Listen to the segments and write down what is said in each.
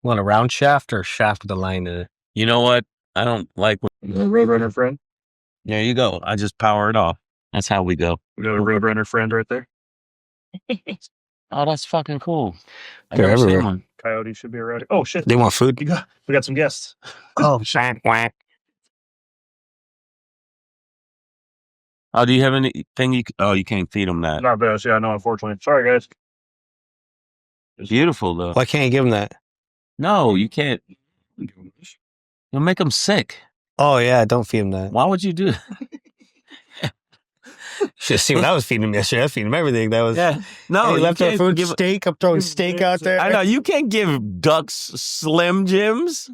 Want a round shaft or a shaft with a line in it? You know what? I don't like. Roadrunner friend. There you go. I just power it off. That's how we go. We got a Roadrunner friend right there. Oh, that's fucking cool. They're never seen everywhere. one. Coyote should be around. Oh shit! They want food. We got some guests. Oh, shit. Quack. Oh, do you have anything you? Oh, you can't feed them that. Not best. Yeah, no, unfortunately. Sorry, guys. Beautiful though. Why can't you give them that? No, you can't. You'll make them sick. Oh, yeah, don't feed them that. Why would you do? Should have seen what I was feeding them yesterday. I was feeding them everything. That was No, hey, leftover can't food, give. steak. I'm throwing steak out there. I know you can't give ducks Slim Jims.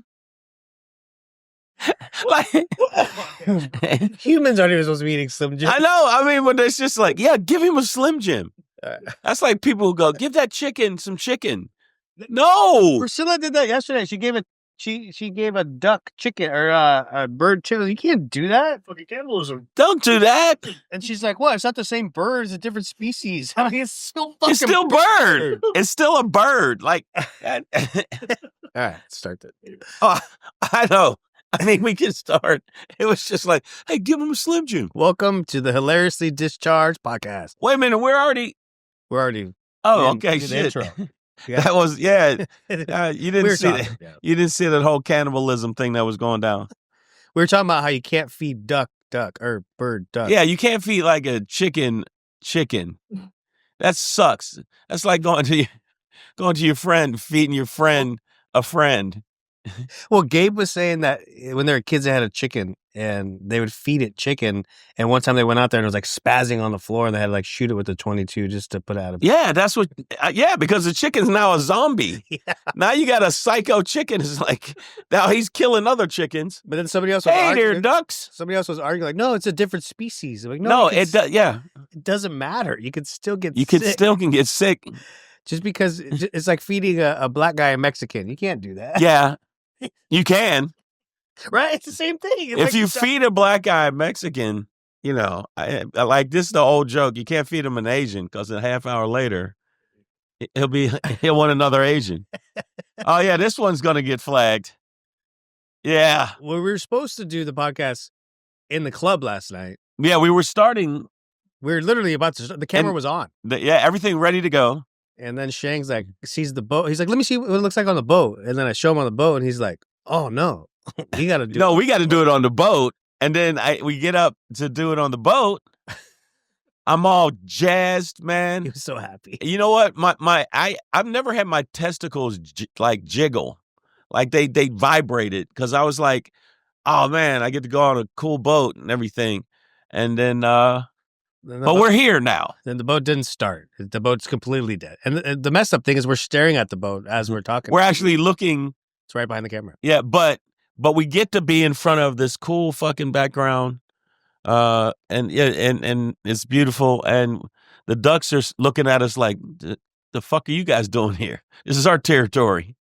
Like Humans aren't even supposed to be eating Slim Jim. I know. I mean, but it's just like, yeah, give him a Slim Jim. That's like people who go, give that chicken some chicken. No, Priscilla did that yesterday. She gave a duck chicken or a bird chicken. You can't do that. Fucking cannibalism. don't do that. And she's like, "What? It's not the same bird. It's a different species." I'm like, it's still fucking. It's still bird. It's still a bird. Like, All right, start that. oh, I know. I mean, we can start. It was just like, hey, give him a Slim Jim. Welcome to the Hilariously Discharged podcast. Wait a minute, we're already. We're already. Oh, in- okay, in the shit. intro. Yeah. That was you didn't We were see talking, that. yeah. You didn't see that whole cannibalism thing that was going down. We were talking about how you can't feed duck or bird duck. Yeah, you can't feed like a chicken. That sucks. That's like going to your friend, feeding your friend a friend. Well, Gabe was saying that when they were kids, they had a chicken and they would feed it chicken. And one time they went out there and it was like spazzing on the floor and they had to like shoot it with the 22 just to put out. Yeah, that's what. Yeah, because the chicken's now a zombie. Yeah. Now you got a psycho chicken. It's like now he's killing other chickens. But then somebody else was Hey there, arguing. ducks. Somebody else was arguing like, no, it's a different species. I'm like, No, it yeah. doesn't matter. You can still get You sick. can get sick. Just because it's like feeding a black guy a Mexican. You can't do that. Yeah, you can. Right? It's the same thing. It's If like you feed a black guy a Mexican, I like this is the old joke. You can't feed him an Asian because a half hour later, he'll want another Asian. Oh yeah, this one's gonna get flagged. Yeah, Well, we were supposed to do the podcast in the club last night. yeah. We were starting. We were literally about to. The camera was on. Everything ready to go. And then Shang's like, sees the boat. He's like, let me see what it looks like on the boat. And then I show him on the boat, and he's like, oh no, we got to do. No, we got to do it on the boat. And then we get up to do it on the boat. I'm all jazzed, man. He was so happy. You know what? I've never had my testicles jiggle, like they vibrated because I was like, oh man, I get to go on a cool boat and everything. And then, but we're here now. Then the boat didn't start. The boat's completely dead. And the messed up thing is we're staring at the boat as we're talking. We're actually looking. It's right behind the camera. Yeah, but we get to be in front of this cool fucking background, and it's beautiful. And the ducks are looking at us like, the fuck are you guys doing here? This is our territory.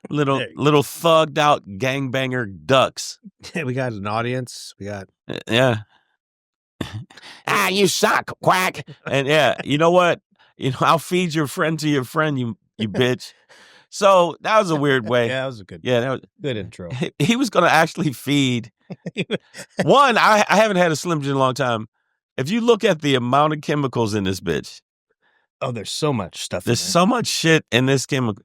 Little thugged out gangbanger ducks. We got an audience. We got Yeah. You suck, quack. And yeah, you know what? I'll feed your friend to your friend, you bitch. So that was a weird way. Yeah, that was a good. Yeah, that was good intro. He was going to actually feed. One, I haven't had a Slim Jim in a long time. If you look at the amount of chemicals in this bitch. Oh, there's so much stuff. There's so much shit in this chemical.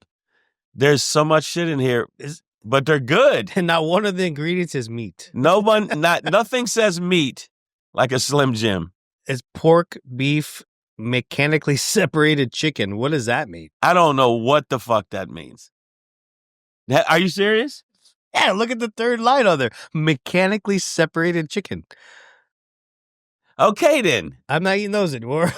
There's so much shit in here, but they're good. And not one of the ingredients is meat. Nothing says meat like a Slim Jim. It's pork, beef, mechanically separated chicken. What does that mean? I don't know what the fuck that means. Are you serious? Yeah, look at the third line on there. Mechanically separated chicken. Okay, then. I'm not eating those anymore.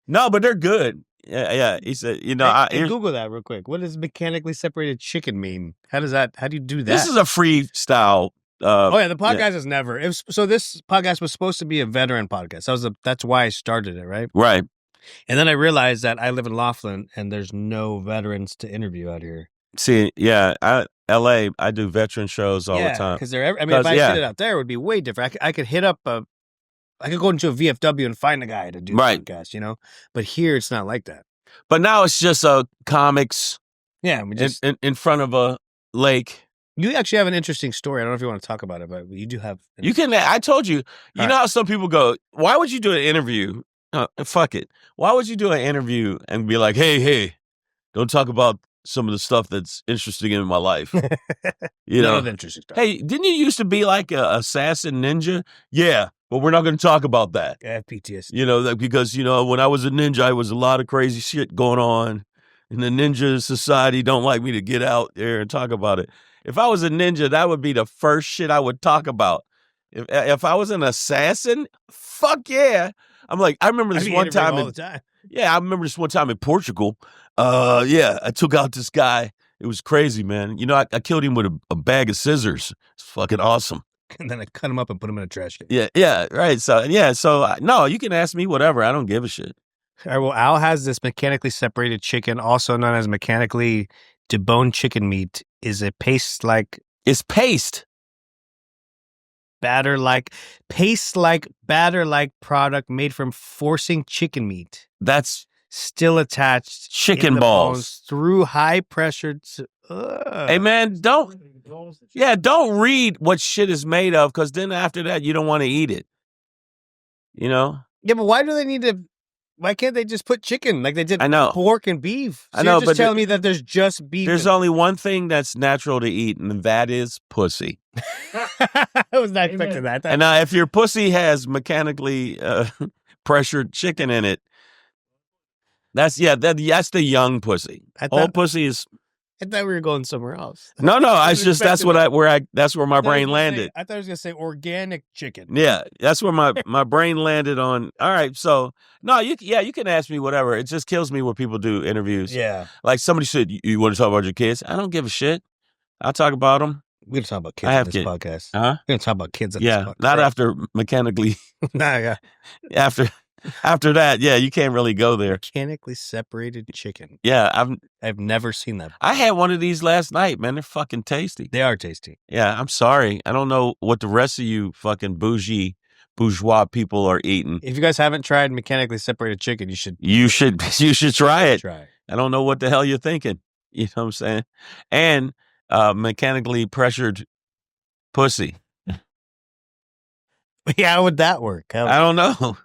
No, but they're good. Yeah. He said, Google that real quick. What does mechanically separated chicken mean? How do you do that? This is a freestyle. The podcast is never. So this podcast was supposed to be a veteran podcast. That's why I started it, right? Right. And then I realized that I live in Laughlin and there's no veterans to interview out here. See, yeah, LA, I do veteran shows all the time. Because if I did it out there, it would be way different. I could hit up I could go into a VFW and find a guy to do the podcast, But here it's not like that. But now it's just comics Yeah, we just in front of a lake. you actually have an interesting story. I don't know if you want to talk about it, but you do have. You can. I told you. You All know how some people go, why would you do an interview? Fuck it. Why would you do an interview and be like, hey, don't talk about some of the stuff that's interesting in my life? You None know, of the interesting stuff. hey, didn't you used to be like a assassin ninja? Yeah, but we're not going to talk about that. I have PTSD. You know, because, you know, when I was a ninja, I was a lot of crazy shit going on. And the ninja society don't like me to get out there and talk about it. If I was a ninja, that would be the first shit I would talk about. If I was an assassin, fuck yeah. I'm like, I remember this one time. All the time. Yeah, I remember this one time in Portugal. Yeah, I took out this guy. It was crazy, man. You know, I killed him with a bag of scissors. It's fucking awesome. And then I cut him up and put him in a trash can. Yeah, right. So, no, you can ask me whatever. I don't give a shit. All right, well, Al has this mechanically separated chicken, also known as mechanically deboned chicken meat, is a paste-like It's paste. batter-like product made from forcing chicken meat. That's Still attached chicken in the balls bones through high pressure. Hey man, don't read what shit is made of, because then after that you don't want to eat it. You know? Yeah, but why do they need to? Why can't they just put chicken like they did I know. pork and beef? So I know, you're just but telling me that there's just beef. There's only one thing that's natural to eat, and that is pussy. I was not expecting that. And if your pussy has mechanically pressured chicken in it, that's the young pussy. Old pussy is. I thought we were going somewhere else. No, that's where my brain landed. I thought I was gonna say organic chicken. Yeah, that's where my brain landed on. All right, so no, you can ask me whatever. It just kills me when people do interviews. Yeah, like somebody said, you want to talk about your kids? I don't give a shit. I'll talk about them. We're gonna talk about kids I have on this kids. podcast. Huh? We're gonna talk about kids on this podcast. Not after mechanically. Nah, yeah. After that, yeah, you can't really go there. Mechanically separated chicken. Yeah, I've never seen that before. I had one of these last night, man. They're fucking tasty. They are tasty. Yeah, I'm sorry. I don't know what the rest of you fucking bourgeois people are eating. If you guys haven't tried mechanically separated chicken, you should. You should try it. Try. I don't know what the hell you're thinking. You know what I'm saying? And mechanically pressured pussy. Yeah, how would that work? I don't know.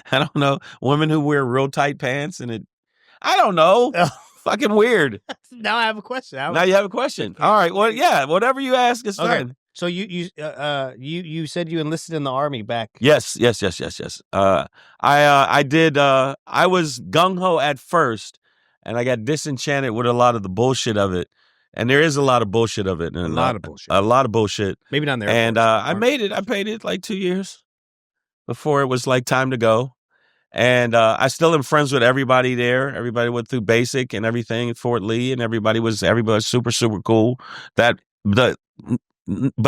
I don't know. Women who wear real tight pants I don't know. Fucking weird. Now I have a question. Now you have a question. All right. Well, yeah. Whatever you ask is fine. So you said you enlisted in the army back. Yes. I did. I was gung ho at first, and I got disenchanted with a lot of the bullshit of it. And there is a lot of bullshit of it. And a lot of bullshit. A lot of bullshit. Maybe not there. And I made it. I paid it like 2 years before it was like time to go. And I still am friends with everybody there. Everybody went through basic and everything at Fort Lee, and everybody was super, super cool. But the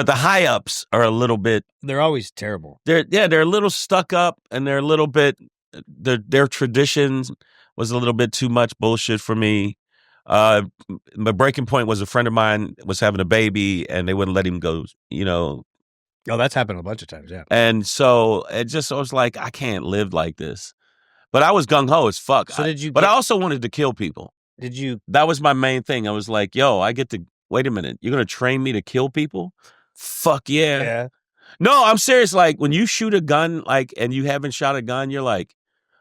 high ups are a little bit. They're always terrible. They're a little stuck up, and they're a little bit. Their traditions was a little bit too much bullshit for me. My breaking point was a friend of mine was having a baby, and they wouldn't let him go. You know. Oh, that's happened a bunch of times, yeah. And so I was like, I can't live like this. But I was gung ho as fuck. So I also wanted to kill people. Did you? That was my main thing. I was like, yo, I get to. Wait a minute, you're gonna train me to kill people? Fuck yeah. Yeah. No, I'm serious. Like when you shoot a gun, and you haven't shot a gun, you're like,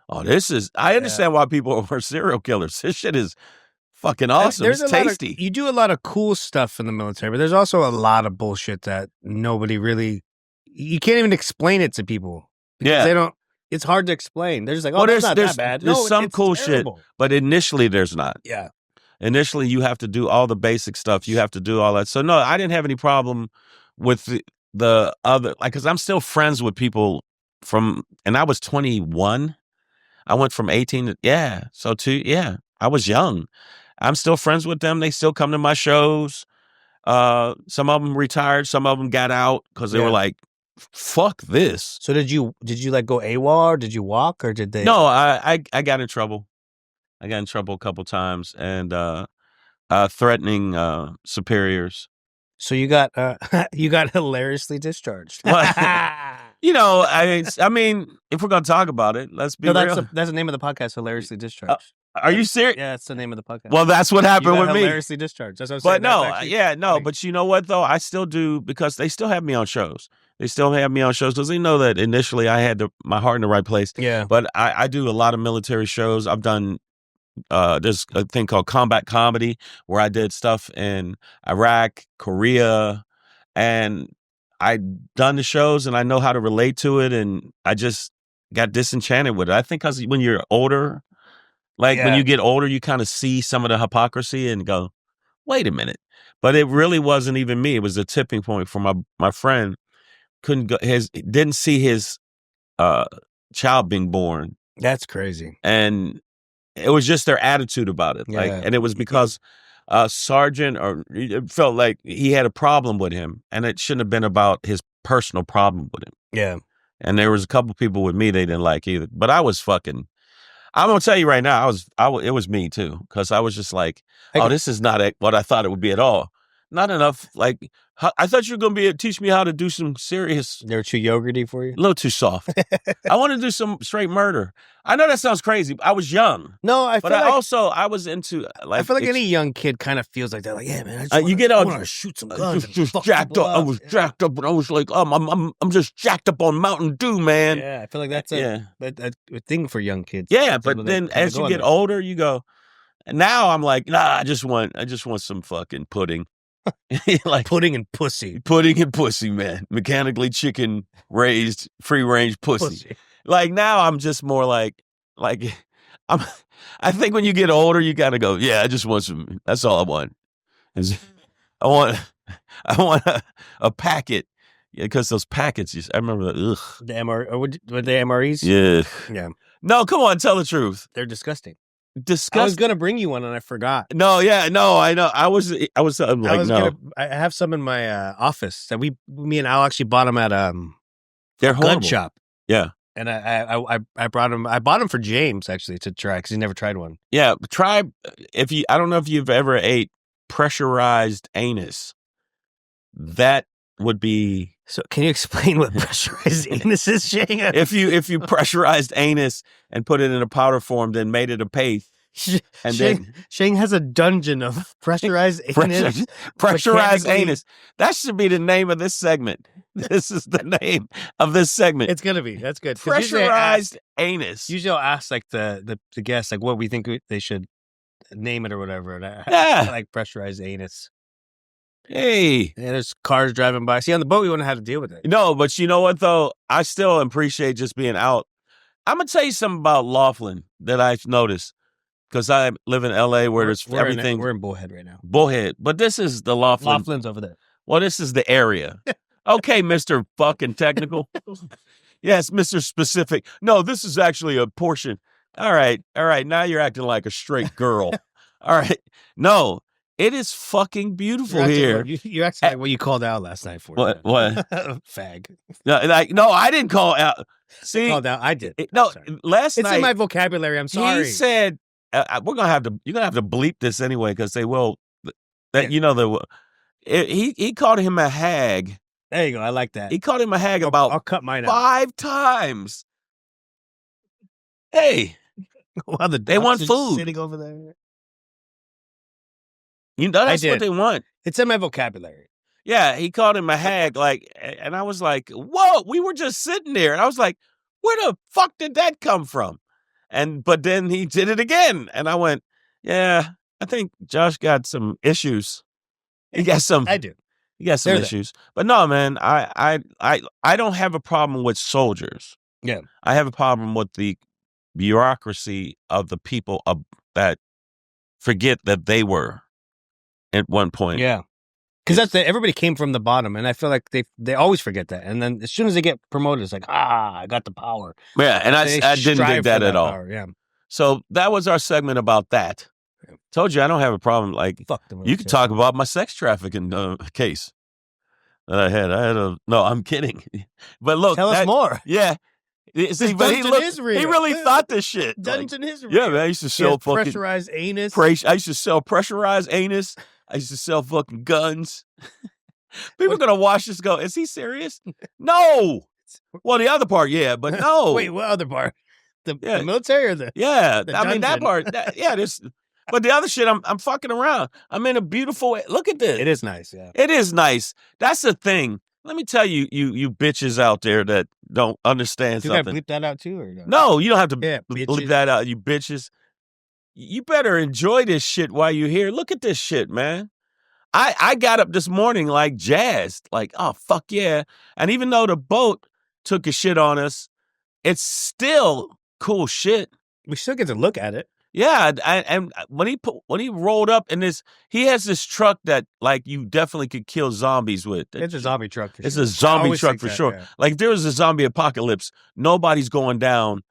oh, this is. I understand why people are serial killers. This shit is fucking awesome. It's tasty. You do a lot of cool stuff in the military, but there's also a lot of bullshit that nobody really. You can't even explain it to people. Yeah, they don't. It's hard to explain. They're just like, oh, that's not that bad. There's some cool terrible shit, but initially there's not. Yeah. Initially, you have to do all the basic stuff. You have to do all that. So no, I didn't have any problem with the other, because I'm still friends with people and I was 21. I went from 18 to, so I was young. I'm still friends with them. They still come to my shows. Some of them retired. Some of them got out because they were like, fuck this. So did you like go AWOL, or did you walk, or did they? No, I got in trouble. I got in trouble a couple times, and threatening superiors. So you got hilariously discharged. You know, I mean, if we're gonna talk about it, let's be real. That's the name of the podcast, Hilariously Discharged. Are you serious? Yeah, that's the name of the podcast. Well, that's what You happened got with me. hilariously discharged. That's what I'm But saying. no, That's actually yeah, no. funny. But you know what though? I still do because they still have me on shows. They still have me on shows because they know that initially I had my heart in the right place. Yeah. But I do a lot of military shows. I've done there's a thing called combat comedy where I did stuff in Iraq, Korea, and I done the shows and I know how to relate to it, and I just got disenchanted with it. I think because when you're older, like when Yeah. you get older, you kind of see some of the hypocrisy and go, wait a minute. But it really wasn't even me. It was a tipping point for my friend. Didn't see his child being born. That's crazy. And it was just their attitude about it. Like, Yeah. and it was because Sergeant, or it felt like he had a problem with him, and it shouldn't have been about his personal problem with him. Yeah. And there was a couple people with me they didn't like either. But I was fucking. I'm gonna tell you right now, it was me too, because I was just like, oh, this is not what I thought it would be at all. Not enough. Like, I thought you were gonna teach me how to do some serious. They were too yogurty for you? A little too soft. I want to do some straight murder. I know that sounds crazy. I was young. No, I was into like. I feel like any young kid kind of feels like that. Like, yeah, man, you get on. I want to shoot some guns. Just jacked up. I was jacked up, and I was like, I'm just jacked up on Mountain Dew, man. Yeah, I feel like that's a thing for young kids. Yeah, but then as you get older, you go. Now I'm like, nah, I just want some fucking pudding. Like pudding and pussy, man. Mechanically chicken raised, free range pussy. Like now, I'm just more like I think when you get older, you gotta go. Yeah, I just want some. That's all I want. I want a packet. Yeah, because those packets. I remember the were the MREs. Yeah. No, come on, tell the truth. They're disgusting. Disgusting. I was gonna bring you one and I forgot. No, I know. I'm like, no. I have some in my office that me and Al actually bought them at they're horrible. gun shop. Yeah, and I brought them. I bought them for James actually to try because he never tried one. Yeah, try I don't know if you've ever ate pressurized anus. That would be. So can you explain what pressurized anus is, Shane? If you pressurized anus and put it in a powder form, then made it a paste, and Shane has a dungeon of pressurized anus. Pressurized anus. That should be the name of this segment. This is the name of this segment. It's gonna be. That's good. Pressurized anus. Usually I'll ask like the guests like what we think they should name it or whatever. And I like pressurized anus. Hey. Yeah, there's cars driving by. See, on the boat, we wouldn't have to deal with it. No, but you know what, though? I still appreciate just being out. I'm going to tell you something about Laughlin that I've noticed because I live in L.A. where there's everything. We're in Bullhead right now. Bullhead. But this is the Laughlin. Laughlin's over there. Well, this is the area. Okay, Mr. fucking technical. Yes, Mr. Specific. No, this is actually a portion. All right. Now you're acting like a straight girl. All right. No. It is fucking beautiful here. You actually like what you called out last night for. What? Fag. No, I didn't call out. See, called out. I did. Last night. It's in my vocabulary. I'm sorry. He said, you're gonna have to bleep this anyway because they will. He called him a hag. There you go. I like that. He called him a hag I'll cut mine out 5 times. Hey, well, they want food sitting over there. You know that's what they want. It's in my vocabulary. Yeah, he called him a hag, and I was like, "Whoa!" We were just sitting there, and I was like, "Where the fuck did that come from?" But then he did it again, and I went, "Yeah, I think Josh got some issues. He got some. I do. He got some issues, but no, man, I don't have a problem with soldiers. Yeah, I have a problem with the bureaucracy of the people that forget that they were." At one point. Yeah. Because everybody came from the bottom, and I feel like they always forget that. And then as soon as they get promoted, it's like, I got the power. Yeah, and I didn't dig that at all. Power, yeah. So that was our segment about that. Yeah. Told you I don't have a problem. Like, fuck them. You could talk about my sex trafficking case that I had. No, I'm kidding. But look. Tell us more. Yeah. See, but he really thought this shit. Dungeon is real. Yeah, man, I used to sell fucking pressurized anus. I used to sell pressurized anus. I used to sell fucking guns. People are going to watch this go, is he serious? No. Well, the other part, yeah, but no. Wait, what other part? The Yeah. military or the Yeah, the I mean that dungeon? part. Yeah, this. But the other shit, I'm fucking around. I'm in a beautiful. Look at this. It is nice. Yeah. It is nice. That's the thing. Let me tell you, you bitches out there that don't understand Do you gotta something. bleep that out too, or no? No, you don't have to Yeah, bleep bitches. that out, you bitches. You better enjoy this shit while you're here. Look at this shit, man. I got up this morning like jazzed, like, oh, fuck yeah. And even though the boat took a shit on us, it's still cool shit. We still get to look at it. Yeah, and when he rolled up in this, he has this truck that like you definitely could kill zombies with. It's a zombie truck for It's sure. a zombie always truck think for that, sure. yeah. Like if there was a zombie apocalypse, nobody's going down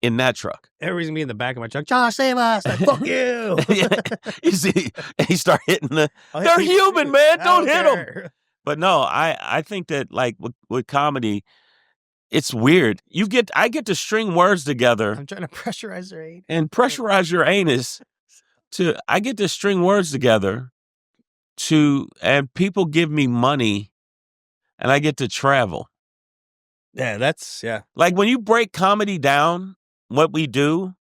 in that truck. Everybody's gonna be in the back of my truck. Josh, save us! Like, fuck you! Yeah. You see, he start hitting the. I'll hit They're people human, too. man. I Don't hit them. care. But no, I think that like with comedy, it's weird. I get to string words together I'm trying to pressurize their aid. and pressurize your anus. I get to string words together and people give me money, and I get to travel. Yeah, that's Like when you break comedy down, what we do,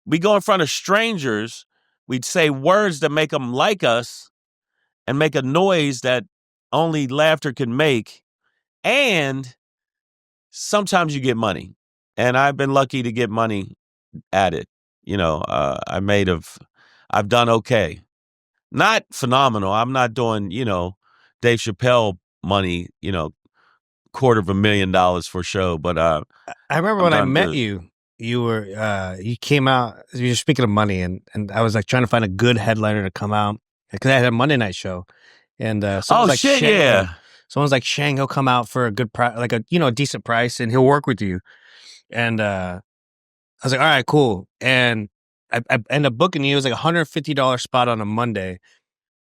we go in front of strangers, we'd say words that make them like us and make a noise that only laughter can make. And sometimes you get money. And I've been lucky to get money at it. You know, I've done okay. Not phenomenal. I'm not doing, Dave Chappelle money, $250,000 for a show, but I remember when I met good. you came out, you were speaking of money, and I was like trying to find a good headliner to come out because I had a Monday night show, and someone's like, shit, yeah. Someone's like, Shang, he'll come out for a good price, like a decent price, and he'll work with you. And I was like, all right, cool. And I ended up booking you. It was like $150 spot on a Monday,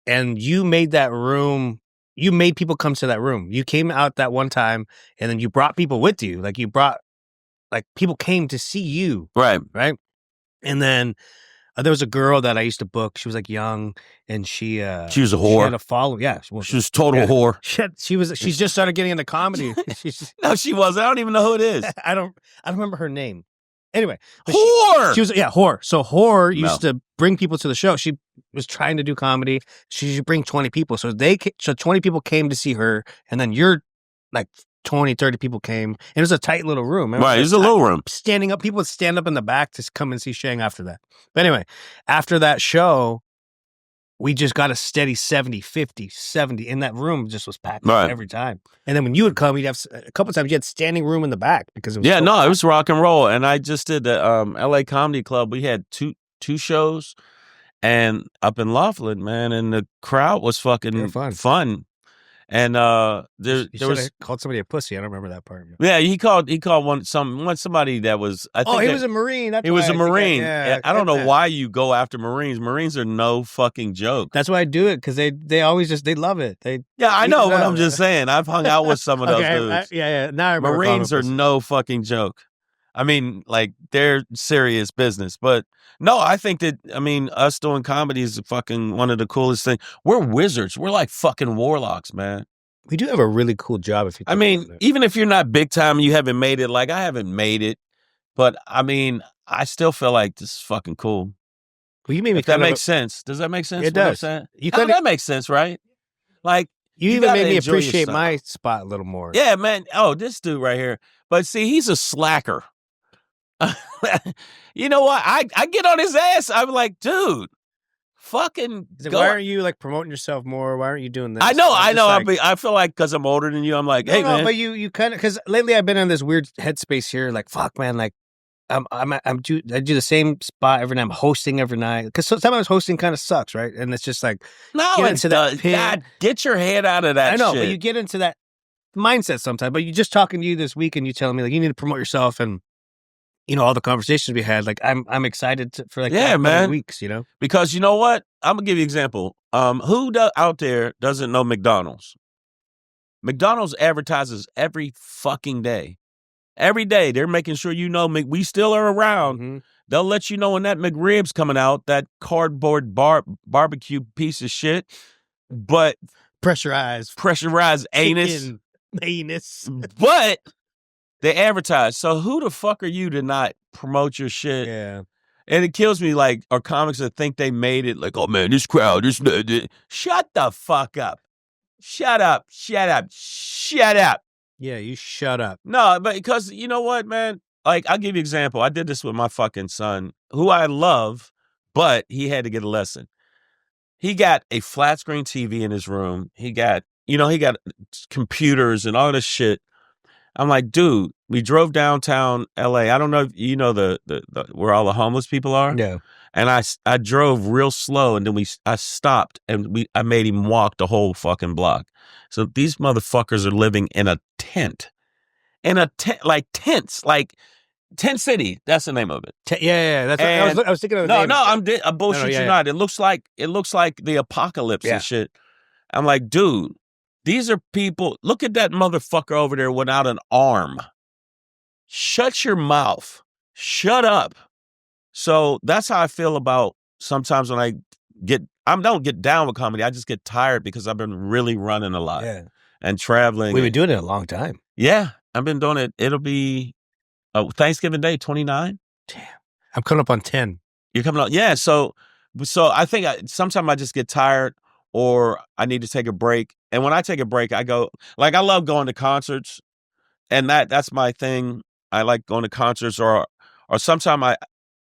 and you made that room. You made people come to that room. You came out that one time, and then you brought people with you. Like people came to see you. Right. And then there was a girl that I used to book. She was like young, and she was a whore. She had a follow. Yeah, She was total whore. She's just started getting into comedy. No, she wasn't. I don't even know who it is. I don't remember her name. Anyway, whore. She was whore. So whore used to bring people to the show. She was trying to do comedy. She should bring 20 people. So 20 people came to see her, and then you're like 20, 30 people came. And it was a tight little room. Right, it was a little room. Standing up, people would stand up in the back to come and see Shang after that. But anyway, after that show, we just got a steady 70, 50, 70. And that room just was packed every time. And then when you would come, you'd have a couple times you had standing room in the back because it was it was rock and roll. And I just did the LA Comedy Club. We had two shows and up in Laughlin, man, and the crowd was fucking fun. And there was called somebody a pussy. I don't remember that part. Yeah, he called somebody that was. He was a Marine. He was a Marine. I don't know why you go after Marines. Marines are no fucking joke. That's why I do it because they always they love it. I know, but I'm just saying. I've hung out with some of those dudes. Now I remember Marines are no fucking joke. I mean, like they're serious business. But no, I think that us doing comedy is fucking one of the coolest things. We're wizards. We're like fucking warlocks, man. We do have a really cool job. Even if you're not big time, you haven't made it. Like I haven't made it, but I still feel like this is fucking cool. Well, you made me. If that makes sense. Does that make sense? It does. That makes sense, right? Like you even made me appreciate my spot a little more. Yeah, man. Oh, this dude right here. But see, he's a slacker. You know what? I get on his ass. I'm like, dude, fucking. Why aren't you like promoting yourself more? Why aren't you doing this? I know. I feel like because I'm older than you, I'm like, hey, man. But you kind of because lately I've been in this weird headspace here. Like, fuck, man. Like, I do the same spot every night. I'm hosting every night because sometimes hosting kind of sucks, right? And it's just like God, get your head out of that. I know, shit. but you get into that mindset sometimes. But you just talking to you this week, and you telling me like you need to promote yourself and. All the conversations we had, like I'm excited for like man. Weeks, because you know what? I'm gonna give you an example. Who out there doesn't know McDonald's? McDonald's advertises every fucking day. Every day they're making sure we still are around. Mm-hmm. They'll let you know when that McRib's coming out, that cardboard barbecue piece of shit. But pressurized anus. Anus. But They advertise. So who the fuck are you to not promote your shit? Yeah. And it kills me, like, or comics that think they made it, like, oh man, this crowd, shut the fuck up. Shut up. Shut up. Shut up. Yeah, you shut up. No, but because you know what, man? Like, I'll give you an example. I did this with my fucking son, who I love, but he had to get a lesson. He got a flat screen TV in his room. He got computers and all this shit. I'm like, dude, we drove downtown LA. I don't know if you know the where all the homeless people are. Yeah. And I drove real slow, and then I stopped, and I made him walk the whole fucking block. So these motherfuckers are living in a tent. Like tents, like Tent City. That's the name of it. Yeah. That's what I was thinking of. No, I'm bullshit you not. It looks like the apocalypse Yeah. and shit. I'm like, dude, these are people. Look at that motherfucker over there without an arm. Shut your mouth. Shut up. So that's how I feel about sometimes when I don't get down with comedy. I just get tired because I've been really running a lot and traveling. We've been doing it a long time. Yeah, I've been doing it. It'll be Thanksgiving Day, 29. Damn, I'm coming up on 10. You're coming up, yeah. So I think sometimes I just get tired, or I need to take a break. And when I take a break, I go, like, I love going to concerts, and that's my thing. I like going to concerts, or sometimes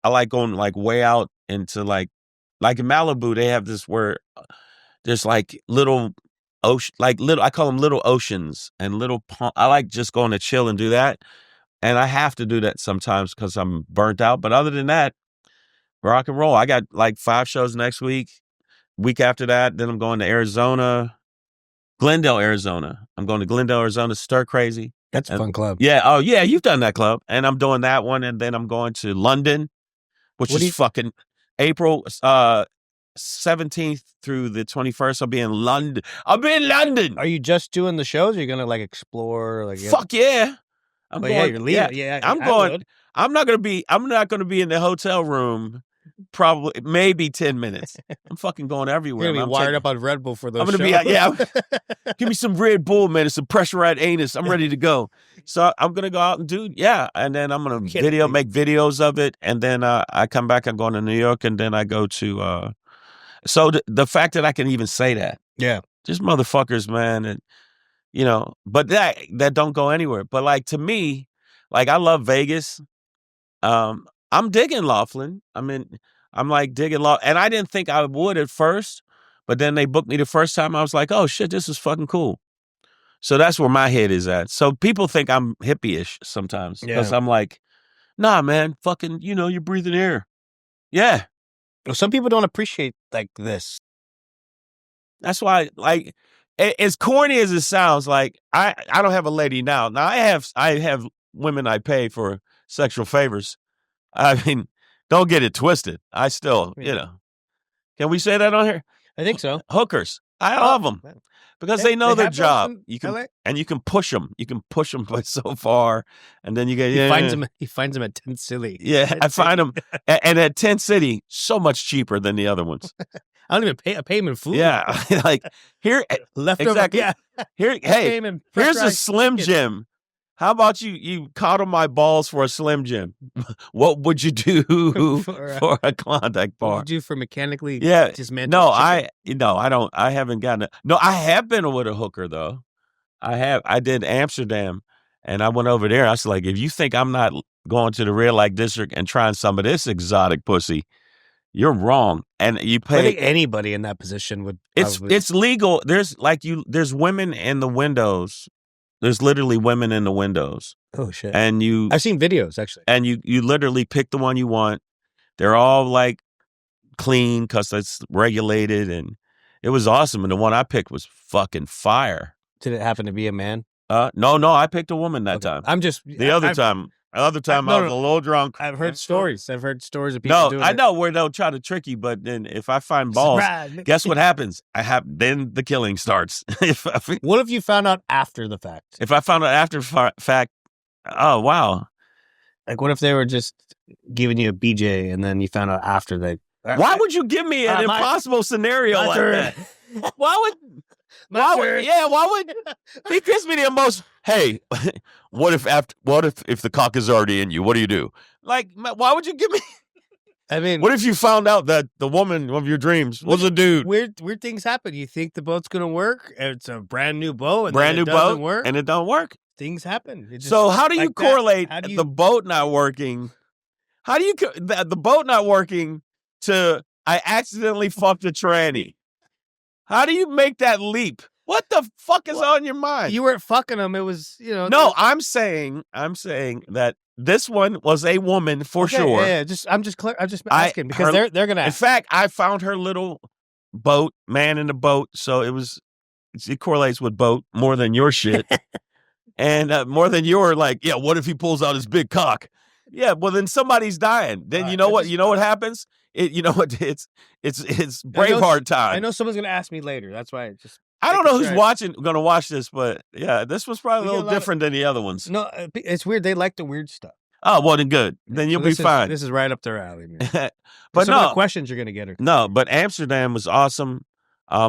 I like going like way out into like in Malibu. They have this where there's like little ocean, I call them little oceans and little. I like just going to chill and do that, and I have to do that sometimes because I'm burnt out. But other than that, rock and roll. I got like 5 shows next week. Week after that, then I'm going to Glendale, Arizona. I'm going to Glendale, Arizona. Stir Crazy. That's a fun club. Yeah. Oh, yeah. You've done that club. And I'm doing that one. And then I'm going to London, which is fucking April 17th through the 21st. I'll be in London. Are you just doing the shows? Or are you going to like explore? Like, fuck yeah. I'm going. Yeah, you're leaving. Yeah, I'm going. I'm not going to be in the hotel room. Probably maybe 10 minutes. I'm fucking going everywhere. You're gonna be wired up on Red Bull for those. I'm gonna be give me some Red Bull, man. It's some pressurized anus. I'm ready to go. So I'm gonna go out and do and then I'm gonna make videos of it, and then I come back. I'm going to New York, and then I go to. So the fact that I can even say that, just motherfuckers, man, and but that don't go anywhere. But like to me, like I love Vegas. I'm digging Laughlin. I mean, I'm like digging and I didn't think I would at first, but then they booked me the first time. I was like, oh shit, this is fucking cool. So that's where my head is at. So people think I'm hippie-ish sometimes because I'm like, nah, man, fucking, you're breathing air. Yeah. Well, some people don't appreciate like this. That's why, like, as corny as it sounds, like I don't have a lady now. Now I have women I pay for sexual favors. I mean, don't get it twisted. I still, can we say that on here? I think so. Hookers. I love them because they know their job. You can push them. You can push them by so far, and then you get. He finds them at Tent City. Yeah, I find them, and at Tent City, so much cheaper than the other ones. I don't even pay. I pay them in food. Yeah, like here, leftover. Exactly. Yeah. Here, hey, here's a Slim Jim. How about you coddle my balls for a Slim Jim? What would you do for a Klondike bar? What would you do for mechanically dismantled No, chicken? I don't. I haven't gotten it. No, I have been with a hooker, though. I did Amsterdam, and I went over there. I was like, if you think I'm not going to the red light district and trying some of this exotic pussy, you're wrong. And you pay. I think anybody in that position would. It's legal. There's women in the windows. There's literally women in the windows. Oh shit! And I've seen videos actually. And you literally pick the one you want. They're all like clean because it's regulated, and it was awesome. And the one I picked was fucking fire. Did it happen to be a man? No, I picked a woman that time. I'm just the other time. Another time I was a little drunk. I've heard stories. I've heard stories of people doing it. I know where they'll try to trick you, but then if I find balls, guess what happens? Then the killing starts. What if you found out after the fact? If I found out after fact, oh, wow. Like what if they were just giving you a BJ and then you found out after they... Why would you give me an impossible scenario like that? Why would... He gives me the most hey, what if if the cock is already in you? What do you do? Like, why would you give me? I mean, What if you found out that the woman of your dreams was a dude? Weird things happen. You think the boat's gonna work, and it's a brand new boat, and Brand then new it doesn't boat, work. and it don't work. Things happen. It just, So how do you like that. correlate How do you- the boat not working? How do you the boat not working to I accidentally fucked a tranny? How do you make that leap? What the fuck is on your mind? You weren't fucking them. It was, you know. No, I'm saying that this one was a woman for Okay, sure. Yeah, I'm just asking because they're gonna. In fact, I found her little boat, man in the boat, so it correlates with boat more than your shit, and more than your like. Yeah, what if he pulls out his big cock? Yeah, well then somebody's dying. Then you know what? You know what happens? You know what? It's Braveheart time. I know someone's gonna ask me later. That's why I don't know who's going to watch this, but yeah, this was probably a little different than the other ones. No, it's weird. They like the weird stuff. Oh, well, then good. Then you'll be fine. This is right up their alley, man. But some of the questions you're going to get her. No, but Amsterdam was awesome. I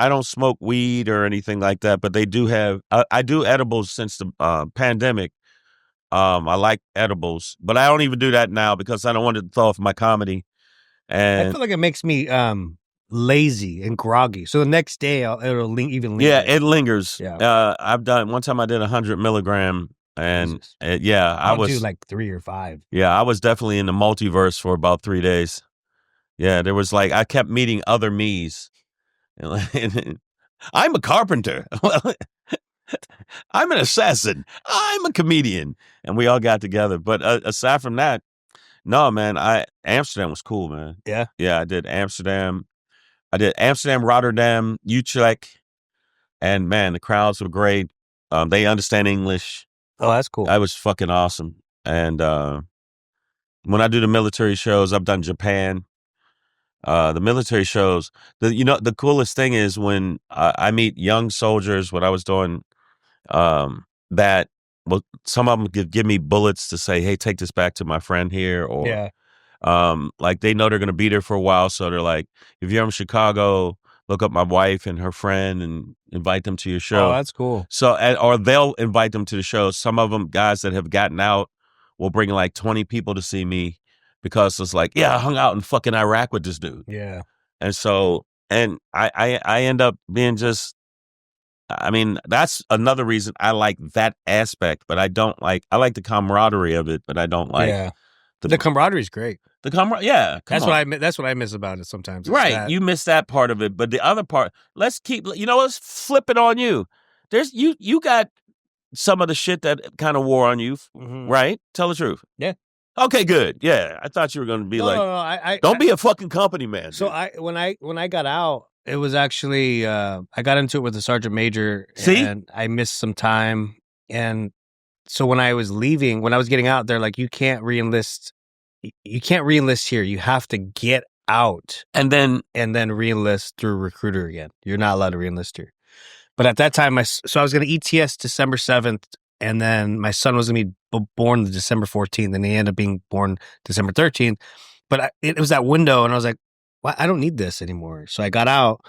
don't smoke weed or anything like that, but they do have, I do edibles since the pandemic. I like edibles, but I don't even do that now because I don't want to throw off my comedy. And I feel like it makes me lazy and groggy. So the next day it'll even linger. Yeah, it lingers. Yeah. I've done one time I did 100 milligram and I was do like 3 or 5. Yeah, I was definitely in the multiverse for about 3 days. Yeah, there was like I kept meeting other me's. I'm a carpenter. I'm an assassin. I'm a comedian, and we all got together. But aside from that, no, man. Amsterdam was cool, man. Yeah, I did Amsterdam. Rotterdam, Utrecht, and man, the crowds were great. They understand English. Oh, that's cool. That was fucking awesome. And when I do the military shows, I've done Japan. The military shows, the coolest thing is when I meet young soldiers. What I was doing, that well, some of them give me bullets to say, "Hey, take this back to my friend here," or yeah. Like they know they're going to be there for a while. So they're like, if you're in Chicago, look up my wife and her friend and invite them to your show. Oh, that's cool. So, or they'll invite them to the show. Some of them guys that have gotten out will bring like 20 people to see me because it's like, yeah, I hung out in fucking Iraq with this dude. Yeah. And so, and I end up being just, I mean, that's another reason I like that aspect, but I like the camaraderie of it, but I don't like. The camaraderie is great. That's what I miss about it sometimes. Right, you miss that part of it, but the other part, let's flip it on you. There's you got some of the shit that kind of wore on you, right? Tell the truth. Yeah. Okay, good. Yeah, I thought you were going to be don't be a fucking company man. So when I got out, it was actually I got into it with a sergeant major. See, and I missed some time, and so when I was getting out, they're like, you can't reenlist. You can't reenlist here. You have to get out and then reenlist through recruiter again. You're not allowed to reenlist here. But at that time, so I was going to ETS December 7th, and then my son was going to be born December 14th, and he ended up being born December 13th. But it was that window, and I was like, well, I don't need this anymore. So I got out,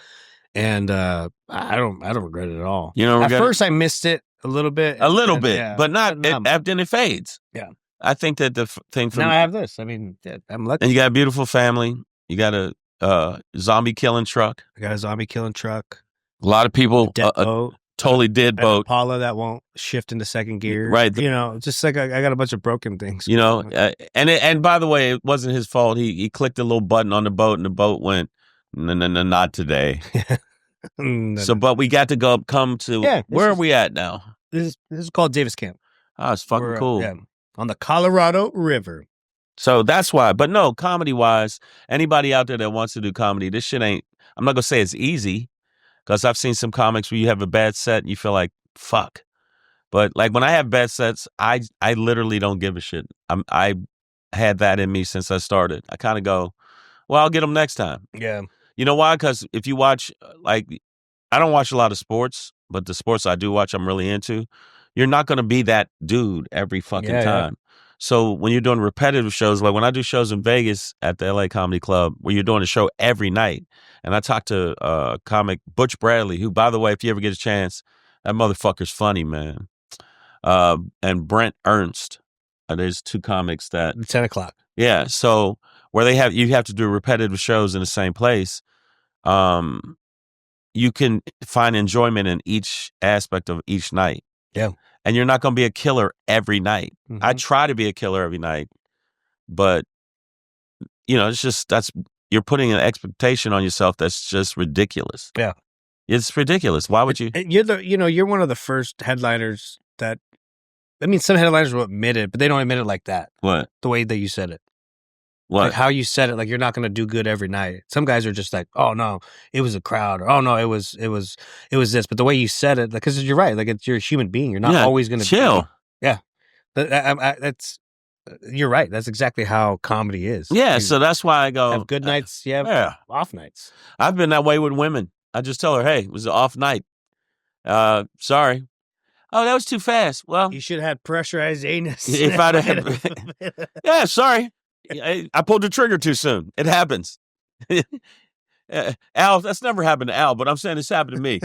and I don't regret it at all. At first, I missed it a little bit, but not then it fades. Yeah. I think that the thing for now I have this. I mean, I'm lucky. And you got a beautiful family. You got a zombie killing truck. I got a zombie killing truck. A lot of people totally dead boat. Impala that won't shift into second gear. Right. Just like I got a bunch of broken things. And by the way, it wasn't his fault. He clicked a little button on the boat, and the boat went, no, not today. But we got to come to where are we at now? This is called Davis Camp. Oh, it's fucking cool. On the Colorado River. So that's why. But no, comedy-wise, anybody out there that wants to do comedy, this shit ain't, I'm not going to say it's easy, because I've seen some comics where you have a bad set and you feel like, fuck. But like when I have bad sets, I literally don't give a shit. I had that in me since I started. I kind of go, well, I'll get them next time. Yeah. You know why? Because if you watch, I don't watch a lot of sports, but the sports I do watch, I'm really into. You're not going to be that dude every fucking time. Yeah. So when you're doing repetitive shows, like when I do shows in Vegas at the LA Comedy Club, where you're doing a show every night, and I talked to comic Butch Bradley, who, by the way, if you ever get a chance, That motherfucker's funny, man. And Brent Ernst. There's two comics that 10 o'clock. Yeah, so where you have to do repetitive shows in the same place. You can find enjoyment in each aspect of each night. Yeah. And you're not going to be a killer every night. Mm-hmm. I try to be a killer every night, but it's just you're putting an expectation on yourself that's just ridiculous. Yeah. It's ridiculous. Why would you? You're one of the first headliners that, I mean, some headliners will admit it, but they don't admit it like that. What? The way that you said it. What? Like how you said it, like you're not going to do good every night. Some guys are just like, oh no, it was a crowd, or oh no, it was this. But the way you said it, because you're right, like you're a human being. You're not always going to chill. Yeah, that's you're right. That's exactly how comedy is. Yeah, so that's why I go have good nights. You have off nights. I've been that way with women. I just tell her, hey, it was an off night. Sorry. Oh, that was too fast. Well, you should have had pressurized anus. If I'd have, yeah, sorry. I pulled the trigger too soon. It happens. Al, that's never happened to Al, but I'm saying it's happened to me.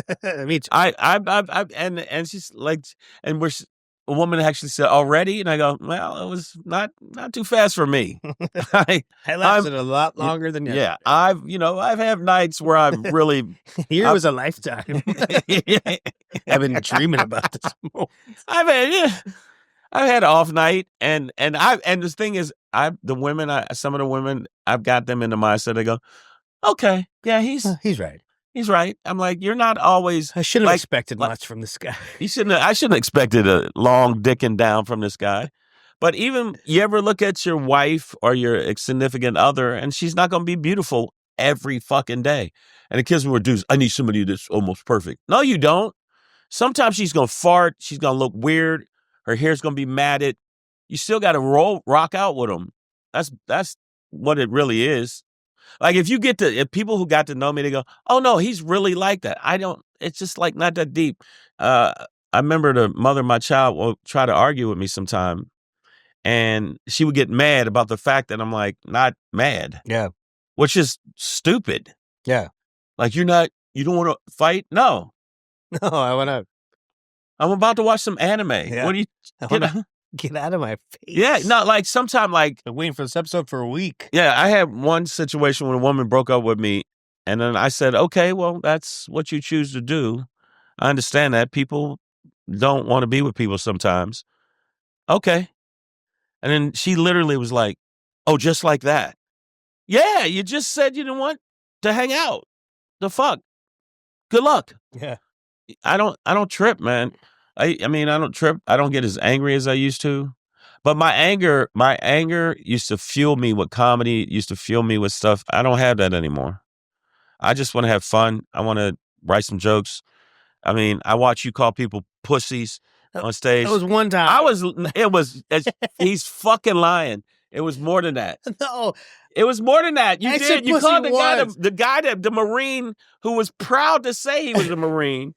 Me too. And she's like, and a woman actually said already, and I go, well, it was not too fast for me. I lasted a lot longer than you. Yeah, I've had nights where I've really. Here was a lifetime. I've been dreaming about this moment. I've had an off night, and the thing is, some of the women, I've got them in the mindset. They go, okay, yeah, he's right. He's right. I'm like, you're not always. I shouldn't have expected much from this guy. I shouldn't have expected a long dicking down from this guy. But even you ever look at your wife or your significant other, and she's not going to be beautiful every fucking day. And the kids were dudes. I need somebody that's almost perfect. No, you don't. Sometimes she's going to fart. She's going to look weird. Her hair's going to be matted. You still got to rock out with them. That's what it really is. Like if people who got to know me, they go, oh no, he's really like that. It's just like not that deep. I remember the mother of my child will try to argue with me sometime, and she would get mad about the fact that I'm like, not mad. Yeah. Which is stupid. Yeah. Like you don't want to fight? No. No, I'm about to watch some anime. Yeah. What do you get out of my face? Yeah, no, like sometime like I've been waiting for this episode for a week. Yeah, I had one situation when a woman broke up with me, and then I said, okay, well, that's what you choose to do. I understand that. People don't want to be with people sometimes. Okay. And then she literally was like, oh, just like that. Yeah, you just said you didn't want to hang out. The fuck? Good luck. Yeah. I don't trip, man. I mean, I don't trip. I don't get as angry as I used to. But my anger used to fuel me with comedy, used to fuel me with stuff. I don't have that anymore. I just want to have fun. I want to write some jokes. I mean, I watch you call people pussies on stage. That was one time. He's fucking lying. It was more than that. No. It was more than that. You did. You called the Marine who was proud to say he was a Marine.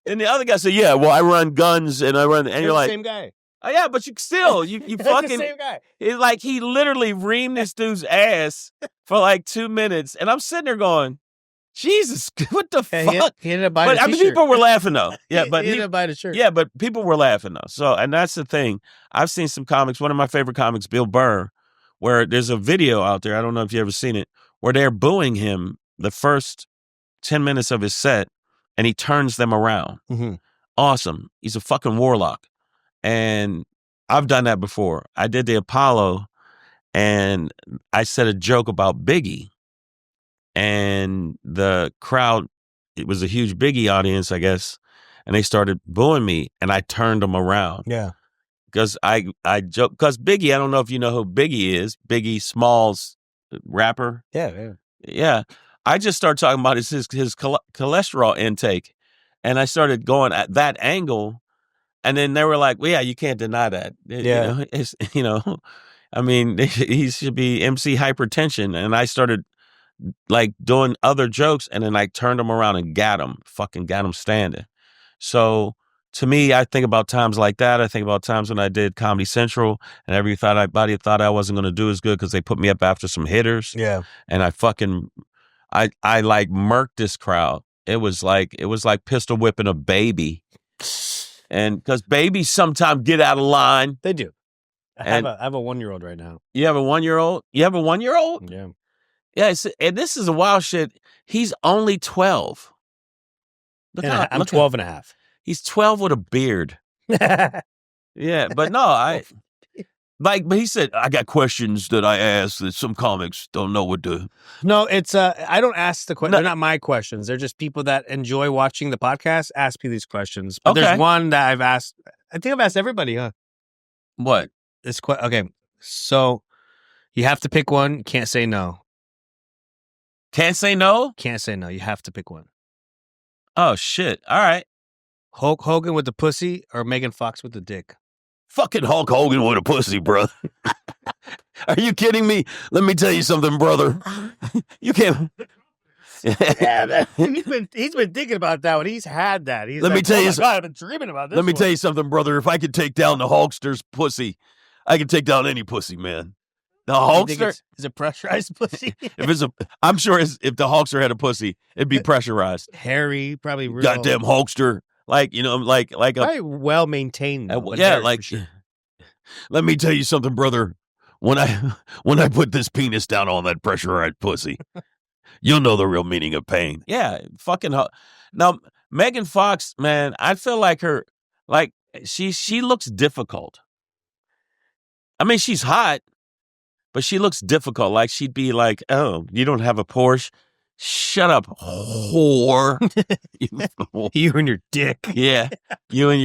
And the other guy said, yeah, well, I run guns and I run, and you're like, the same guy. Oh, yeah, but you fucking, the same guy. It's like he literally reamed this dude's ass for like 2 minutes. And I'm sitting there going, Jesus, what the fuck? He ended up buying a t-shirt. I mean, people were laughing though. Yeah, he ended up buying a shirt. Yeah, but people were laughing though. So, and that's the thing. I've seen some comics. One of my favorite comics, Bill Burr, where there's a video out there. I don't know if you ever seen it, where they're booing him the first 10 minutes of his set, and he turns them around. Mm-hmm. Awesome. He's a fucking warlock. And I've done that before. I did the Apollo, and I said a joke about Biggie. And the crowd, it was a huge Biggie audience, I guess, and they started booing me, and I turned them around. Yeah. Because I joke, because Biggie, I don't know if you know who Biggie is, Biggie Smalls, rapper. Yeah. I just started talking about his cholesterol intake, and I started going at that angle, and then they were like, well, yeah, you can't deny that. Yeah. I mean, he should be MC hypertension, and I started like doing other jokes, and then I turned them around and got him standing. So to me, I think about times like that. I think about times when I did Comedy Central, and everybody thought I wasn't going to do as good because they put me up after some hitters. Yeah. And I like murked this crowd. It was like pistol whipping a baby. And because babies sometimes get out of line. They do. And- I have a 1-year-old right now. You have a 1-year-old? You have a 1-year-old? Yeah. Yeah, and this is a wild shit. He's only 12. I'm 12 and a half. He's 12 with a beard. Yeah, but no, but he said, I got questions that I ask that some comics don't know what to. No, it's I don't ask the questions. No. They're not my questions. They're just people that enjoy watching the podcast ask me these questions. But Okay. there's one that I've asked. I think I've asked everybody, huh? What? Okay. So you have to pick one. Can't say no. Can't say no? Can't say no. You have to pick one. Oh, shit. All right. Hulk Hogan with the pussy or Megan Fox with the dick? Fucking Hulk Hogan with a pussy, brother. Are you kidding me? Let me tell you something, brother. You can't. Yeah, he's been thinking about that one. He's had that. He's Let me tell you God, I've been dreaming about this. Let me tell you something, brother. If I could take down the Hulkster's pussy, I can take down any pussy, man. The Hulkster is it pressurized pussy? I'm sure if the Hulkster had a pussy, it'd be pressurized. Hairy, probably real. Goddamn Hulkster, like probably well maintained. Yeah, like. Let me tell you something, brother. When I put this penis down on that pressurized pussy, you'll know the real meaning of pain. Yeah, fucking. Now, Megan Fox, man, I feel like her, like she looks difficult. I mean, she's hot, but she looks difficult. Like she'd be like, "Oh, you don't have a Porsche? Shut up, whore." You and your dick. Yeah, you and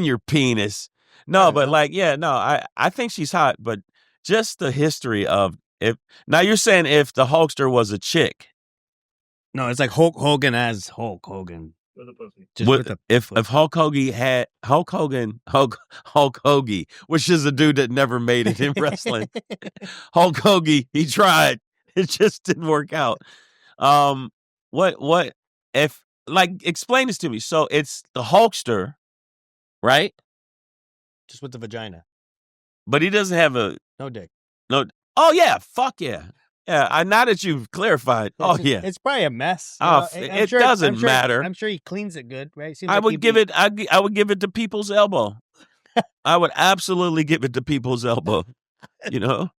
your penis. No, but like, yeah, no, I think she's hot, but just the history of now you're saying if the Hulkster was a chick. No, it's like Hulk Hogan as Hulk Hogan. With a pussy. If Hulk Hogan had Hulk Hogan, which is a dude that never made it in wrestling. Hulk Hogan, he tried. It just didn't work out. What if, like, explain this to me. So it's the Hulkster, right? Just with the vagina. But he doesn't have no dick. No. Oh yeah, fuck yeah. Yeah, now that you've clarified. Yeah. It's probably a mess. It doesn't matter. I'm sure he cleans it good, right? I would give it to people's elbow. I would absolutely give it to people's elbow. You know?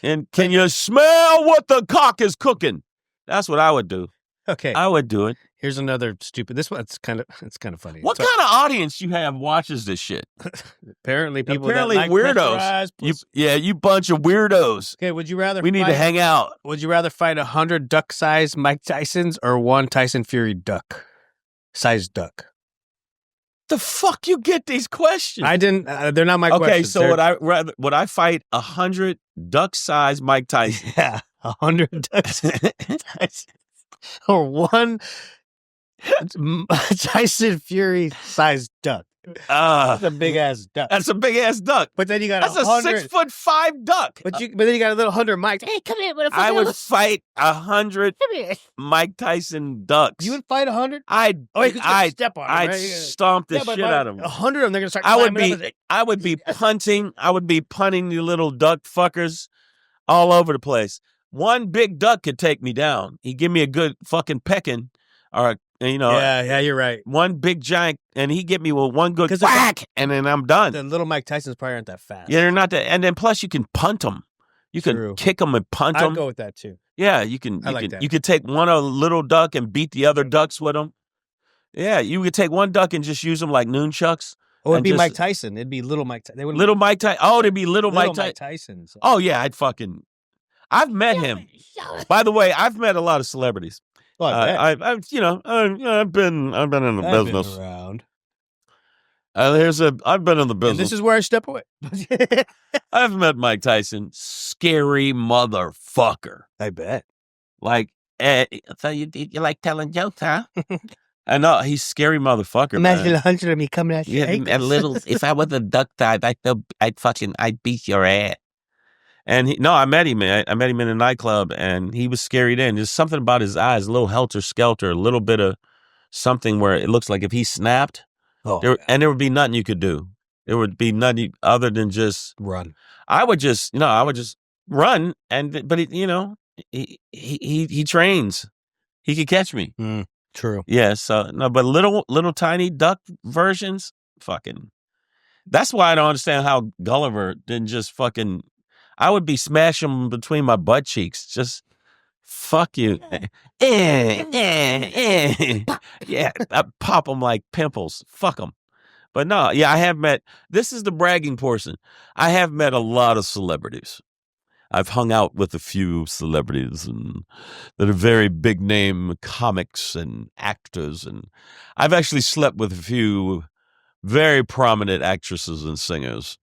And can you smell what the cock is cooking? That's what I would do. Okay. I would do it. Here's another stupid. This one, it's kind of funny. What kind of audience you have watches this shit? Apparently people Apparently that like weirdos. You bunch of weirdos. Okay, would you rather We need to hang out. Would you rather fight 100 duck-sized Mike Tysons or one Tyson Fury sized duck? The fuck you get these questions? I didn't. They're not my questions. Okay, so would I fight 100 duck-sized Mike Tyson? Yeah, 100 duck-sized Tyson. Or one Tyson Fury sized duck. That's a big ass duck. That's a big ass duck. But then you got a 6'5" duck. But then you got a little 100 Mike. Hey, come here. I would fight 100 Mike Tyson ducks. You would fight 100? I'd step on him, I'd right? stomp the shit out of them. 100 of them, they're gonna start. I would be punting. I would be punting the little duck fuckers all over the place. One big duck could take me down. He'd give me a good fucking pecking, or Yeah, you're right. One big giant, and he'd get me with one good whack, and then I'm done. The little Mike Tysons probably aren't that fast. Yeah, they're not that. And then plus, you can punt them. You can kick them and punt them. I'd go with that too. Yeah, you can. You could take one little duck and beat the other ducks with them. Yeah, you could take one duck and just use them like nunchucks. Oh, it'd be Mike Tyson. It'd be little Mike Tyson. Little Mike Tyson. Oh, it'd be little Mike Tyson. So. Oh yeah, I've met him. By the way, I've met a lot of celebrities. Oh, I've been in the business. Been around. I've been in the business. And this is where I step away. I've met Mike Tyson. Scary motherfucker. I bet. Like, so you like telling jokes, huh? I know he's scary motherfucker. Imagine 100 of me coming at you. Yeah, a little. If I was a duck type, I'd beat your ass. And I met him. I met him in a nightclub, and he was scary then. There's something about his eyes, a little helter-skelter, a little bit of something where it looks like if he snapped, there would be nothing you could do. There would be nothing other than just run. I would just run, but he trains. He could catch me. True. Yeah, so no, but little tiny duck versions, fucking. That's why I don't understand how Gulliver didn't just fucking. I would be smashing them between my butt cheeks. Just fuck you. Yeah, I pop them like pimples. Fuck them. But no, yeah, I have met. This is the bragging portion. I have met a lot of celebrities. I've hung out with a few celebrities and that are very big name comics and actors, and I've actually slept with a few very prominent actresses and singers.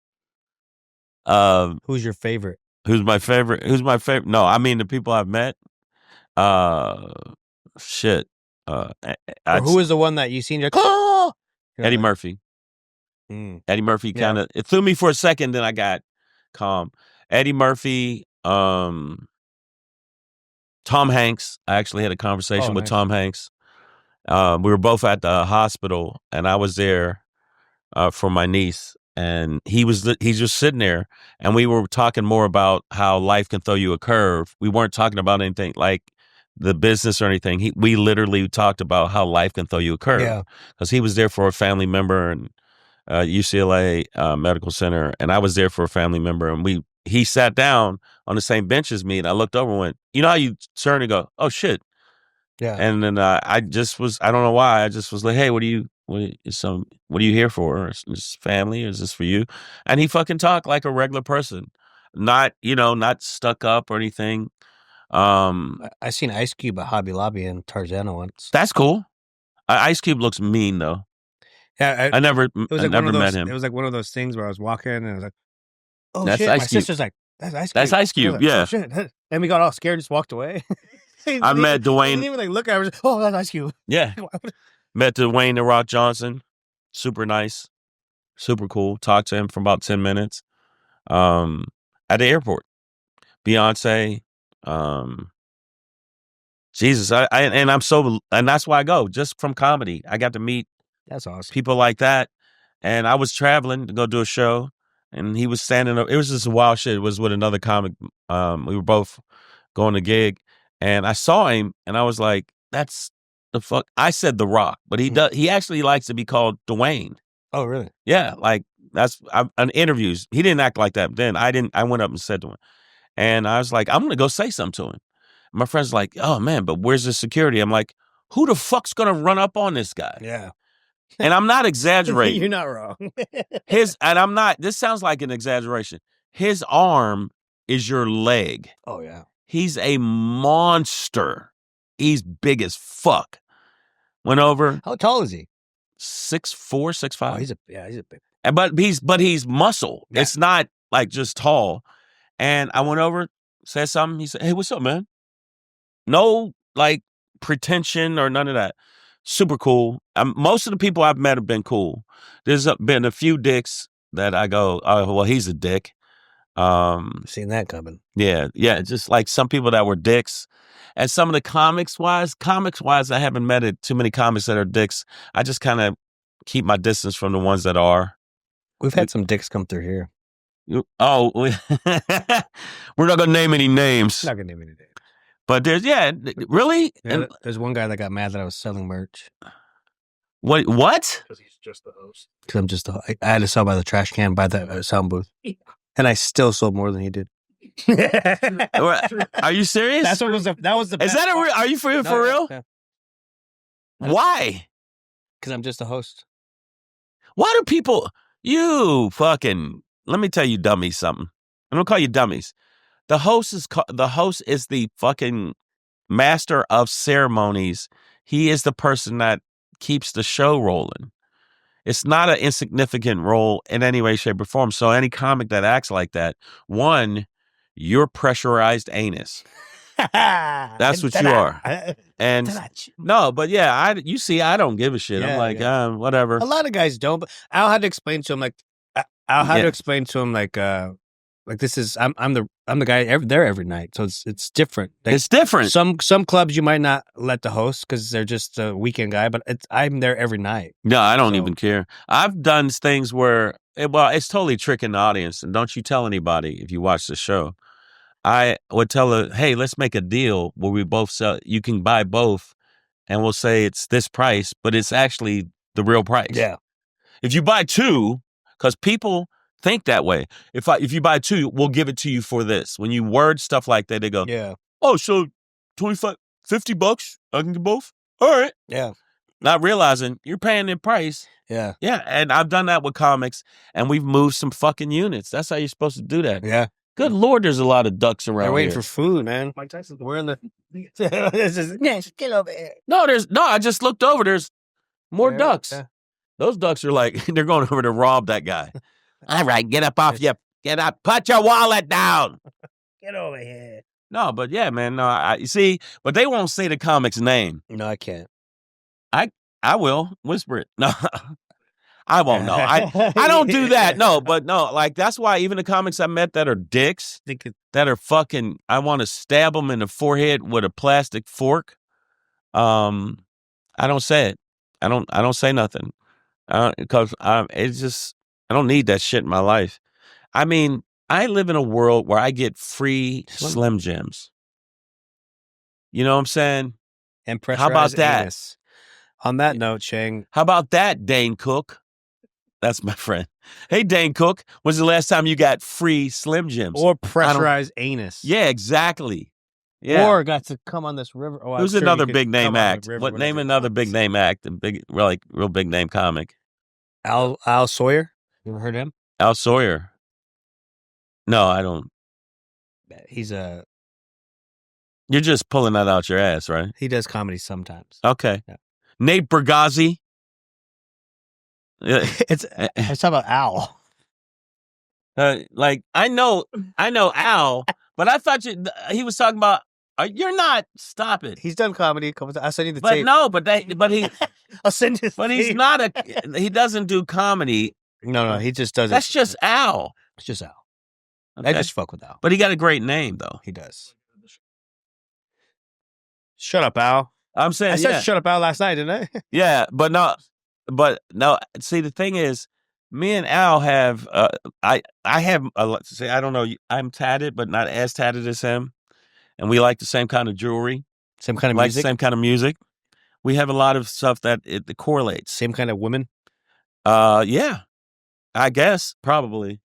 Who's your favorite? Who's my favorite? Who's my favorite? No, I mean the people I've met. Uh, shit. Or who is the one that you seen? You're like, oh, Eddie Murphy. Eddie Murphy kind of it threw me for a second, then I got calm. Eddie Murphy, Tom Hanks. I actually had a conversation with Tom Hanks. We were both at the hospital, and I was there for my niece, and he's just sitting there, and we were talking more about how life can throw you a curve. We weren't talking about anything like the business or anything. We literally talked about how life can throw you a curve because he was there for a family member and UCLA Medical Center, and I was there for a family member, and he sat down on the same bench as me, and I looked over and went, you know how you turn and go, oh shit. Yeah. And then I just was, I don't know why, I just was like, hey, what are you here for? Is this family? Is this for you? And he fucking talked like a regular person, not stuck up or anything. I seen Ice Cube at Hobby Lobby in Tarzana once. That's cool. Ice Cube looks mean though. Yeah, I never met him. It was like one of those things where I was walking and I was like, "Oh that's shit!" Ice My Cube. sister's like, "That's Ice Cube." That's Ice Cube. Like, yeah. Oh, shit. And we got all scared, and just walked away. I met Dwayne. Didn't even like look at her. Oh, that's Ice Cube. Yeah. Met Dwayne The Rock Johnson. Super nice, super cool. Talked to him for about 10 minutes. At the airport. Beyonce. Jesus, and that's why I go, just from comedy. I got to meet That's awesome. people like that. And I was traveling to go do a show, and he was standing up. It was just wild shit. It was with another comic. We were both going to gig, and I saw him, and I was like, that's the fuck. I said The Rock, but he actually likes to be called Dwayne. Oh, really? Yeah, like on interviews. He didn't act like that. Then I went up and said to him, and I was like, I'm gonna go say something to him. My friend's like, oh man, but where's the security? I'm like, who the fuck's gonna run up on this guy? Yeah. And I'm not exaggerating. You're not wrong. This sounds like an exaggeration. His arm is your leg. Oh yeah. He's a monster. He's big as fuck. Went over. How tall is he? 6'4", 6'5". Oh, he's a big. But he's muscle. Yeah. It's not like just tall. And I went over, said something. He said, hey, what's up, man? No, like, pretension or none of that. Super cool. Most of the people I've met have been cool. There's been a few dicks that I go, oh, well, he's a dick. Seen that coming. Yeah. Just like some people that were dicks. And some of the comics wise, I haven't met too many comics that are dicks. I just kind of keep my distance from the ones that are. We've had some dicks come through here. We're not gonna name any names. Not gonna name any names. But really? Yeah, there's one guy that got mad that I was selling merch. What? Because he's just the host. Because I'm just I had to sell by the trash can, by the sound booth, and I still sold more than he did. Are you serious? That was the. Is that real? Are you for real? Yeah. Why? Because I'm just a host. Why do people? You fucking. Let me tell you, dummies, something. I'm gonna call you dummies. The host is the fucking master of ceremonies. He is the person that keeps the show rolling. It's not an insignificant role in any way, shape, or form. So any comic that acts like that, one, you're pressurized anus. That's what you are. And no, but yeah, you see, I don't give a shit. Yeah, I'm like, whatever. A lot of guys don't, but I'll have to explain to him like this is I'm the guy there every night, so it's different. Like, it's different. Some clubs you might not let the host because they're just a weekend guy, but I'm there every night. No, I don't even care. I've done things where it's totally tricking the audience, and don't you tell anybody if you watch the show. I would tell her, hey, let's make a deal where we both sell. You can buy both, and we'll say it's this price, but it's actually the real price. Yeah. If you buy 2, because people think that way. If you buy 2, we'll give it to you for this. When you word stuff like that, they go, Yeah. oh, so $25, $50, I can get both? All right. Yeah. Not realizing you're paying the price. Yeah. Yeah, and I've done that with comics, and we've moved some fucking units. That's how you're supposed to do that. Yeah. Good Lord, there's a lot of ducks around They're waiting here. for food, man. Mike Tyson, we're in the. It's just, get over here. No, I just looked over. There's more ducks. Yeah. Those ducks are like, they're going over to rob that guy. All right, get up off you. Get up. Put your wallet down. Get over here. No, but yeah, man. No, you see, but they won't say the comic's name. No, I can't. I will whisper it. No, I won't know. I don't do that. No, but no, like that's why even the comics I met that are dicks, that are fucking, I want to stab them in the forehead with a plastic fork. I don't say it. I don't say nothing. Because it's just, I don't need that shit in my life. I mean, I live in a world where I get free Slim Jims. You know what I'm saying? And pressurized How about that? Anus. On that note, Shang. How about that, Dane Cook? That's my friend. Hey, Dane Cook, when's the last time you got free Slim Jims? Or pressurized anus. Yeah, exactly. Yeah. Or got to come on this river. Oh, Who's another big name act? What name another big name act? A big, real big name comic. Al Sawyer. You ever heard him? Al Sawyer. No, I don't. He's a. You're just pulling that out your ass, right? He does comedy sometimes. Okay. Yeah. Nate Bergazzi. It's talking about Al. Like I know Al, but I thought he was talking about. You're not. Stop it. He's done comedy a couple times. I'll send you the but tape. No, but he. I'll send you. But he's not he doesn't do comedy. No, he just does. That's just Al. It's just Al. Okay. I just fuck with Al. But he got a great name though. He does. Shut up, Al. I'm saying I said shut up, Al last night, didn't I? Yeah, but no. See, the thing is, me and Al have. I have. Say, I don't know. I'm tatted, but not as tatted as him, and we like the same kind of jewelry, same kind of like music, same kind of music. We have a lot of stuff that it correlates. Same kind of women. Yeah, I guess probably.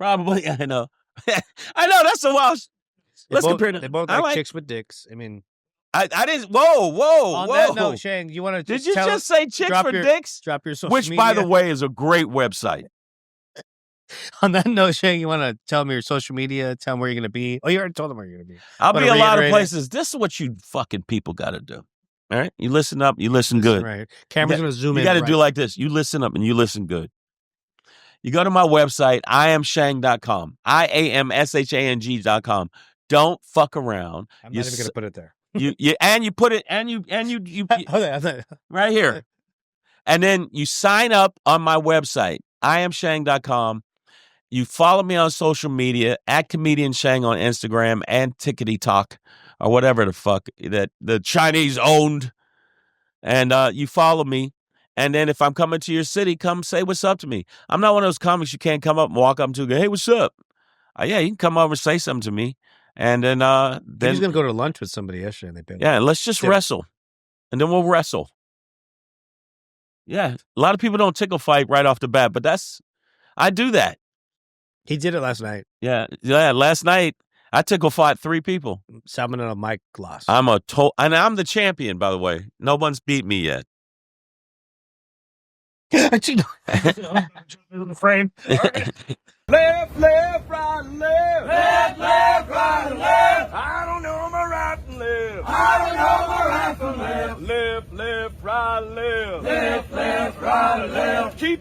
I know. I know. That's a wild. Let's compare them. They both like chicks with dicks. I mean. I didn't. Whoa. On that note, Shang, you want to? Did you just say chicks for dicks? Drop your social media. Which, by the way, is a great website. On that note, Shang, you want to tell them your social media? Tell them where you're going to be. Oh, you already told them where you're going to be. I'll be a lot of places. This is what you fucking people got to do. All right, you listen up. You listen good. Right. Camera's going to zoom in. You got to do like this. You listen up and you listen good. You go to my website, iamshang.com. IAMSHANG.com. Don't fuck around. I'm not even going to put it there. You put it right here. And then you sign up on my website, iamshang.com. You follow me on social media at Comedian Shang on Instagram and Tickety Talk or whatever the fuck that the Chinese owned. And you follow me. And then if I'm coming to your city, come say what's up to me. I'm not one of those comics you can't come up and walk up and go, hey, what's up? Yeah, you can come over and say something to me. And then he was gonna go to lunch with somebody yesterday, and they paid. Yeah, let's just wrestle, and then we'll wrestle. Yeah, a lot of people don't tickle fight right off the bat, but I do that. He did it last night. Yeah. Last night I tickle fought 3 people. Salmon and Mike lost. And I'm the champion, by the way. No one's beat me yet. The frame. Left, right, left. Left, right, left. I don't know my right and left. I don't know my right from left. Left, right, left. Left, right, left. Keep.